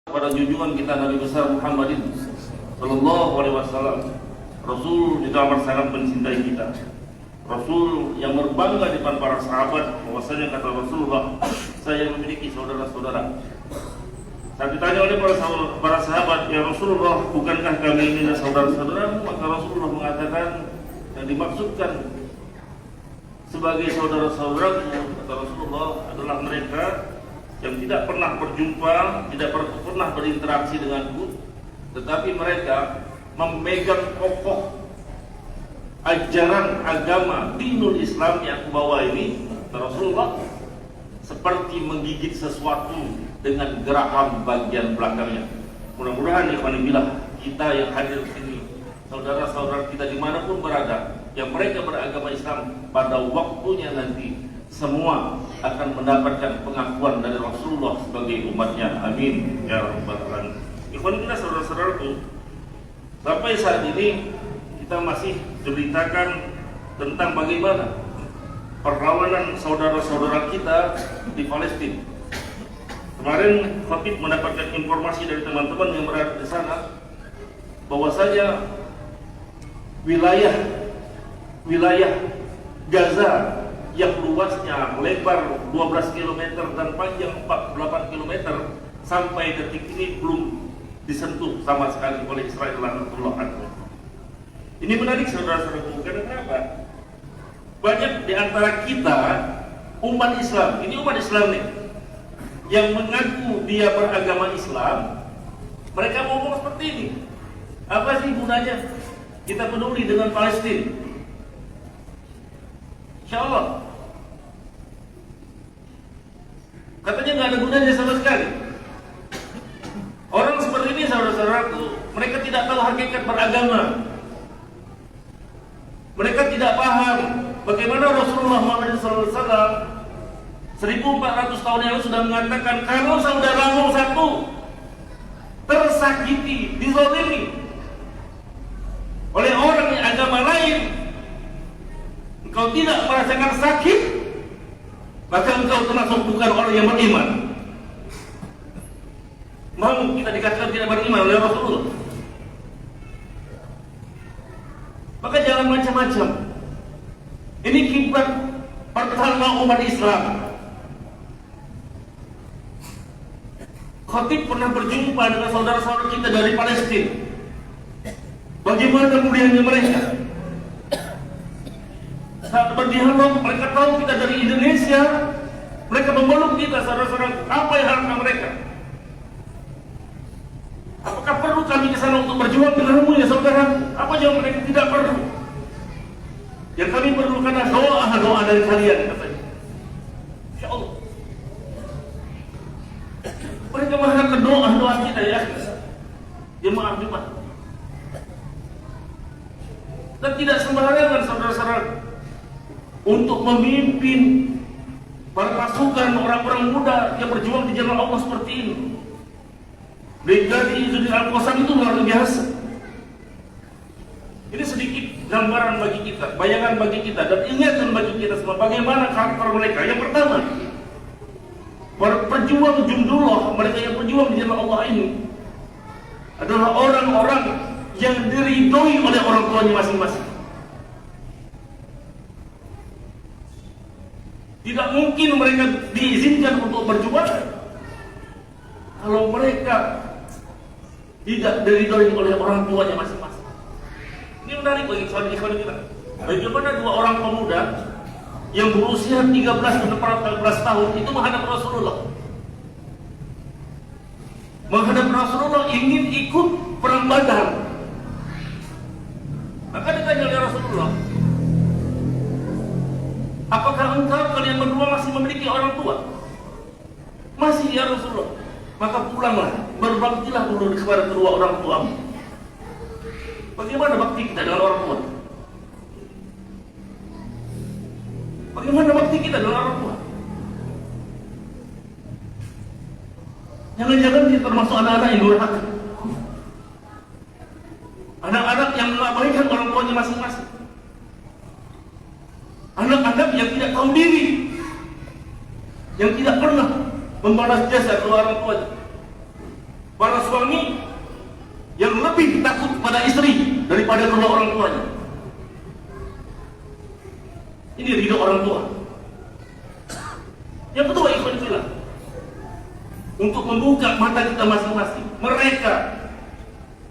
pada junjungan kita Nabi besar Muhammadin Sallallahu Alaihi Wasallam, Rasul juga amat sangat mencintai kita. Rasul yang berbangga di depan para sahabat bahwasanya kata Rasulullah, saya memiliki saudara-saudara. Saat ditanya oleh para sahabat, ya Rasulullah, bukankah kami ini saudara-saudaramu? Maka Rasulullah mengatakan yang dimaksudkan sebagai saudara-saudaramu, kata Rasulullah, adalah mereka yang tidak pernah berjumpa, tidak pernah berinteraksi denganku, tetapi mereka memegang kokoh ajaran agama dinul Islam yang aku bawa ini, Rasulullah, seperti menggigit sesuatu dengan geraham bagian belakangnya. Mudah-mudahan ikhwanillah kita yang hadir di sini, saudara-saudara kita dimanapun berada, yang mereka beragama Islam, pada waktunya nanti semua akan mendapatkan pengakuan dari Rasulullah sebagai umatnya. Amin ya rabbal alamin. Ikhwanillah, saudara-saudaraku, sampai saat ini kita masih ceritakan tentang bagaimana perlawanan saudara-saudara kita di Palestina. Kemarin Khatib mendapatkan informasi dari teman-teman yang berada di sana bahwasanya wilayah Gaza yang luasnya lebar 12 km dan panjang 48 km sampai detik ini belum disentuh sama sekali oleh Israel laknatullah alaihi. Ini menarik saudara-saudaraku, karena kenapa? Banyak di antara kita umat Islam, ini umat Islam nih, yang mengaku dia beragama Islam, mereka ngomong seperti ini. Apa sih gunanya kita peduli dengan Palestina? Insya Allah katanya nggak ada gunanya sama sekali. Orang seperti ini saudara-saudaraku, mereka tidak tahu hakikat beragama. Mereka tidak paham bagaimana Rasulullah Muhammad SAW 1400 tahun yang lalu sudah mengatakan, kalau saudaramu satu tersakiti, dizalimi oleh orang yang agama lain, engkau tidak merasakan sakit, maka engkau termasuk bukan orang yang beriman. Mau kita dikatakan tidak beriman oleh Rasulullah? Maka jangan macam-macam. Ini kiblat pertama umat Islam. Khatib pernah berjumpa dengan saudara-saudara kita dari Palestina. Bagaimana mulianya mereka? Saat berdialog, mereka tahu kita dari Indonesia. Mereka memeluk kita, saudara-saudara. Apa yang harapkan mereka? Apakah perlu kami ke sana untuk berjuang denganmu ya saudara? Apa jawab mereka? Tidak perlu. Yang kami perlukan adalah doa dari kalian, katanya. Insya Allah. Mereka mengharapkan doa kita ya. Jemaah. Dan tidak sembarangan saudara-saudara untuk memimpin para pasukan orang-orang muda yang berjuang di jalan Allah seperti ini. Brigade Izzuddin Al-Qassam itu luar biasa. Ini sedikit gambaran bagi kita, bayangan bagi kita, dan ingatan bagi kita semua bagaimana karakter mereka. Yang pertama, perjuang jundullah, mereka yang berjuang di jalan Allah ini adalah orang-orang yang diridhoi oleh orang tuanya masing-masing. Tidak mungkin mereka diizinkan untuk berjuang kalau mereka tidak diridhoi oleh orang tuanya masing-masing. Ini menarik bagi saudara-saudara kita. Bagaimana dua orang pemuda yang berusia 13 dan 14 tahun itu menghadap Rasulullah. Menghadap Rasulullah ingin ikut perang Badar. Maka ditanya oleh Rasulullah, apakah engkau kalian berdua masih memiliki orang tua? Masih ya Rasulullah. Maka pulanglah, berbaktilah dulu kepada kedua orang tuamu. Bagaimana bakti kita dengan orang tua? Bagaimana bakti kita dengan orang tua? Jangan-jangan dia termasuk anak-anak yang durhaka, anak-anak yang mengabaikan orang tuanya masing-masing, anak-anak yang tidak tahu diri, yang tidak pernah membalas jasa kedua orang tuanya. para suami yang lebih takut pada istri daripada kedua orang tuanya. Ini ridho orang tua. Yang kedua, ikhwan fillah, untuk membuka mata kita masing-masing, mereka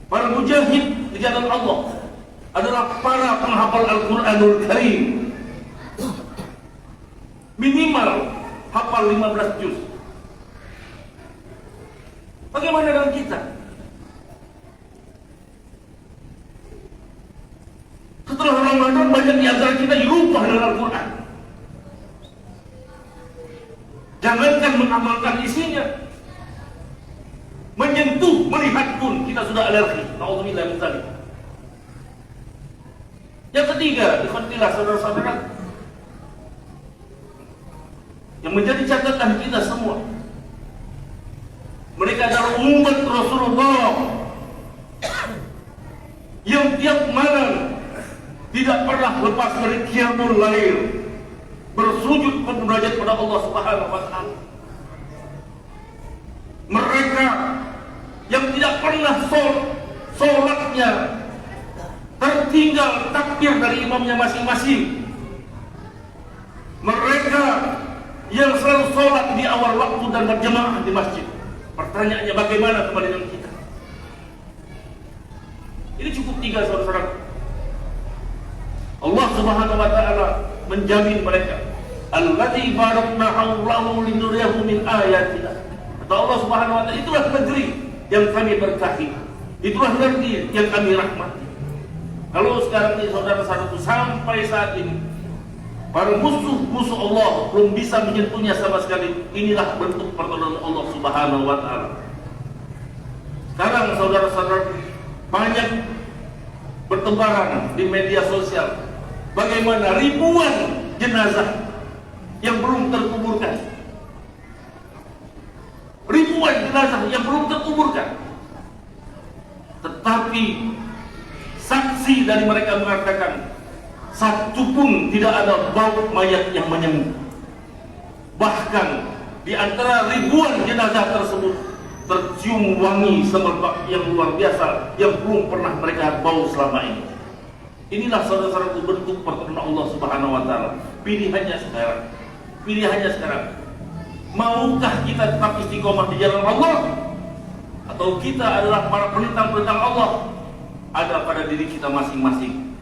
para mujahid di jalan Allah adalah para penghafal Al-Quranul Karim, minimal hafal 15 juz. Bagaimana dengan kita? Setelah Ramadan banyak di antara kita lupa dengan Al-Quran. Jangankan mengamalkan isinya, menyentuh, melihat pun kita sudah alergi. Na'udzubillah min dzalik. Yang ketiga, ikhwanillah saudara-saudara, yang menjadi catatan kita semua, mereka adalah umat Rasulullah yang tiap malam tidak pernah lepas dari qiyamul lail, bersujud bermunajat pada Allah Subhanahu wa taala. Mereka yang tidak pernah sholatnya tertinggal takbir dari imamnya masing-masing. Mereka yang selalu sholat di awal waktu dan berjemaah di masjid. Pertanyaannya, bagaimana kembali dengan kita? Ini cukup 3, saudara-saudara. Allah Subhanahu wa taala menjamin mereka, allati barakna hawlahu linuriyahu min ayatina. Kata Allah Subhanahu wa taala, itulah negeri yang kami berkahi, itulah negeri yang kami rahmati. Kalau sekarang ini saudara-saudaraku, sampai saat ini para musuh-musuh Allah belum bisa menyentuhnya sama sekali. Inilah bentuk pertolongan Allah Subhanahu wa taala. Sekarang saudara-saudara banyak bertebaran di media sosial bagaimana ribuan jenazah yang belum terkuburkan. Ribuan jenazah yang belum terkuburkan. Tetapi saksi dari mereka mengatakan satu pun tidak ada bau mayat yang menyengat. Bahkan di antara ribuan jenazah tersebut tercium wangi semerbak yang luar biasa yang belum pernah mereka bau selama ini. Inilah saudara-saudaraku bentuk pertolongan Allah Subhanahu wa taala. Pilihannya sekarang. Pilihannya sekarang. Maukah kita tetap istiqomah di jalan Allah, atau kita adalah para penentang-penentang Allah? Ada pada diri kita masing-masing.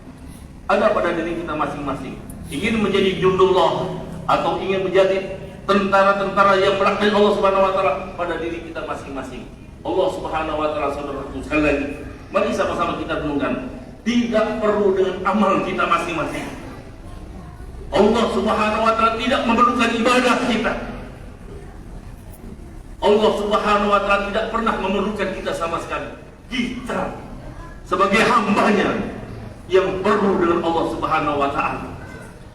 Ada pada diri kita masing-masing. Ingin menjadi jundullah atau ingin menjadi tentara-tentara yang melaknat Allah Subhanahu wa taala, pada diri kita masing-masing. Allah Subhanahu wa taala, saudaraku sekali lagi, mari sama-sama kita renungkan. Tidak perlu dengan amal kita masing-masing. Allah Subhanahu wa taala tidak memerlukan ibadah kita. Allah Subhanahu wa taala tidak pernah memerlukan kita sama sekali. Kita sebagai hambanya yang perlu dengan Allah Subhanahu wa taala.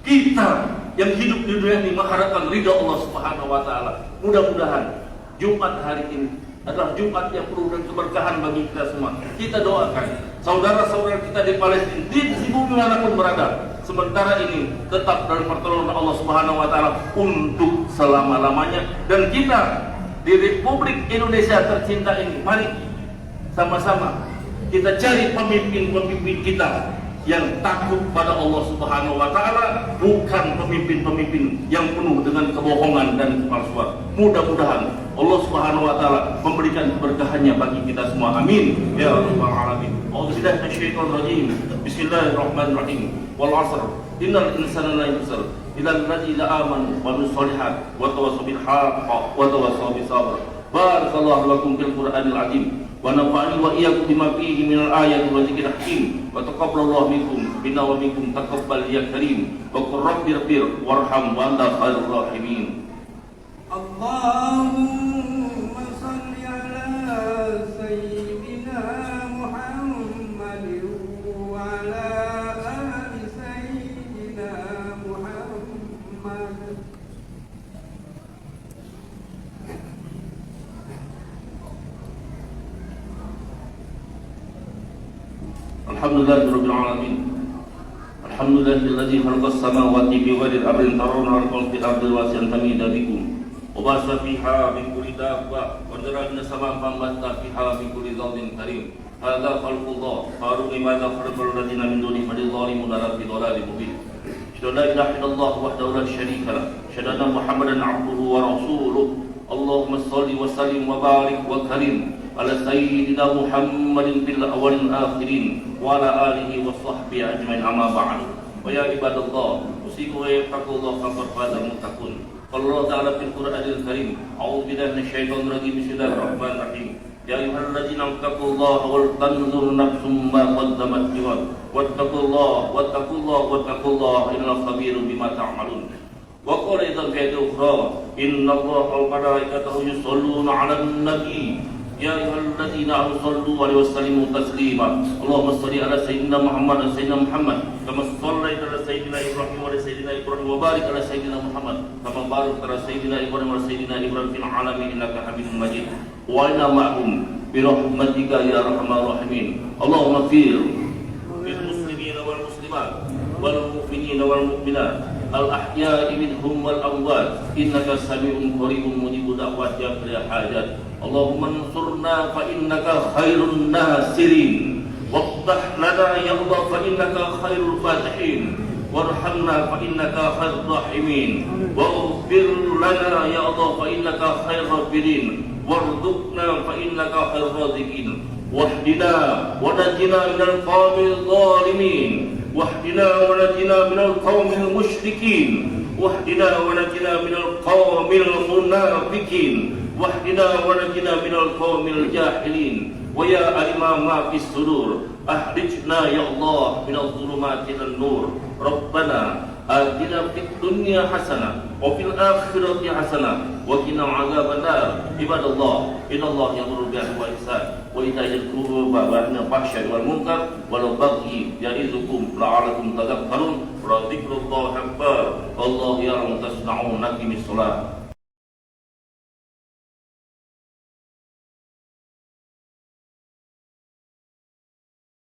Kita yang hidup di dunia ini mengharapkan ridha Allah Subhanahu wa taala. Mudah-mudahan Jumat hari ini adalah Jumat yang penuh dengan keberkahan bagi kita semua. Kita doakan saudara-saudara kita di Palestina, di bumi manapun berada, sementara ini tetap dalam pertolongan Allah Subhanahu wa taala untuk selama-lamanya. Dan kita di Republik Indonesia tercinta ini, mari sama-sama kita cari pemimpin-pemimpin kita yang takut pada Allah Subhanahu wa taala, bukan pemimpin-pemimpin yang penuh dengan kebohongan dan kepalsuan. Mudah-mudahan Allah Subhanahu wa taala memberikan keberkahannya bagi kita semua. Amin ya rabbal alamin. A'udzubillahi minasyaitonir rajim. Bismillahirrahmanirrahim. Wal 'asr. Innal insana la yusr illa alladziina aamanu wa 'amilus shalihaati wa tawassaw bil haqqi wa tawassaw bis sabr. Barakallahu lakum fil Qur'anil 'azim. Wa nafa'ani wa iyyakum bima fihi minal ayati wa dzikril hakim. Wa taqabbalallahu minkum minna wa minkum taqabbal ya karim. Wa qur rabbir warham wa anta khairur rahimin. Allahumma shalli ala sayyidina Muhammadin wa ala ali sayyidina Muhammad. Alhamdulillahirabbil alamin. Alhamdulillahilladzi khalaqas samawati bighairi amrin tarawna wal ardi wasi'an tamida bikum. وبث فيها من كل دابة وذرأ من السماء فأنبتنا فيها من كل زوج كريم هذا خلق الله فأروني ماذا خلق الذين من دونه بل الظالمون في ضلال مبين أشهد أن لا إله إلا الله وحده لا شريك له أشهد أن محمدا عبده ورسوله اللهم صل وسلم وبارك وكرم على سيدنا محمد في الأول والآخرين وعلى آله وصحبه أجمعين أما بعد ويا عباد الله أوصيكم ويتقوا الله فقد فاز المتقون قال الله تعالى في القرآن الكريم أعوذ بالله من الشيطان الرجيم بسم الله الرحمن الرحيم يا أيها الذين اتقوا الله ولتنظر نفس ما قدمت لغد واتقوا الله إن الله خبير بما تعملون وقال أيضا في آية أخرى إن الله وملائكته يصلون على النبي يا أيها الذين آمنوا صلوا عليه وسلموا تسليما اللهم صل على سيدنا محمد كما صليت على سيدنا إبراهيم وعلى سيدنا إبراهيم وبارك على سيدنا محمد كما باركت على سيدنا إبراهيم وعلى سيدنا إبراهيم في العالمين إنك حميد مجيد وإنا معهم برحمتك يا أرحم الراحمين اللهم اغفر للمسلمين والمسلمات والمؤمنين والمؤمنات الأحياء منهم والأموات إنك سميع قريب مجيب دعوات يا ذا الحاجات اللهم انصرنا فإنك خير الناصرين وافتح لنا يا الله فإنك خير الفاتحين وارحمنا فإنك خير الراحمين واغفر لنا يا الله فإنك خير الغافرين وارزقنا فإنك خير الرازقين واهدنا ونجنا من القوم الظالمين واهدنا ونجنا من القوم المشركين واهدنا ونجنا من القوم المنافقين واهدنا ونجنا من القوم الجاهلين ويا علم ما في الصدور أخرجنا يا الله من الظلمات إلى النور ربنا آتنا في الدنيا حسنة وفي الآخرة حسنة وقنا عذاب النار عباد الله إن الله يأمر بالعدل والإحسان وإيتاء ذي القربى وينهى عن الفحشاء والمنكر والبغي يعظكم لعلكم تذكرون ولذكر الله أكبر والله يعلم ما تصنعون أقم الصلاة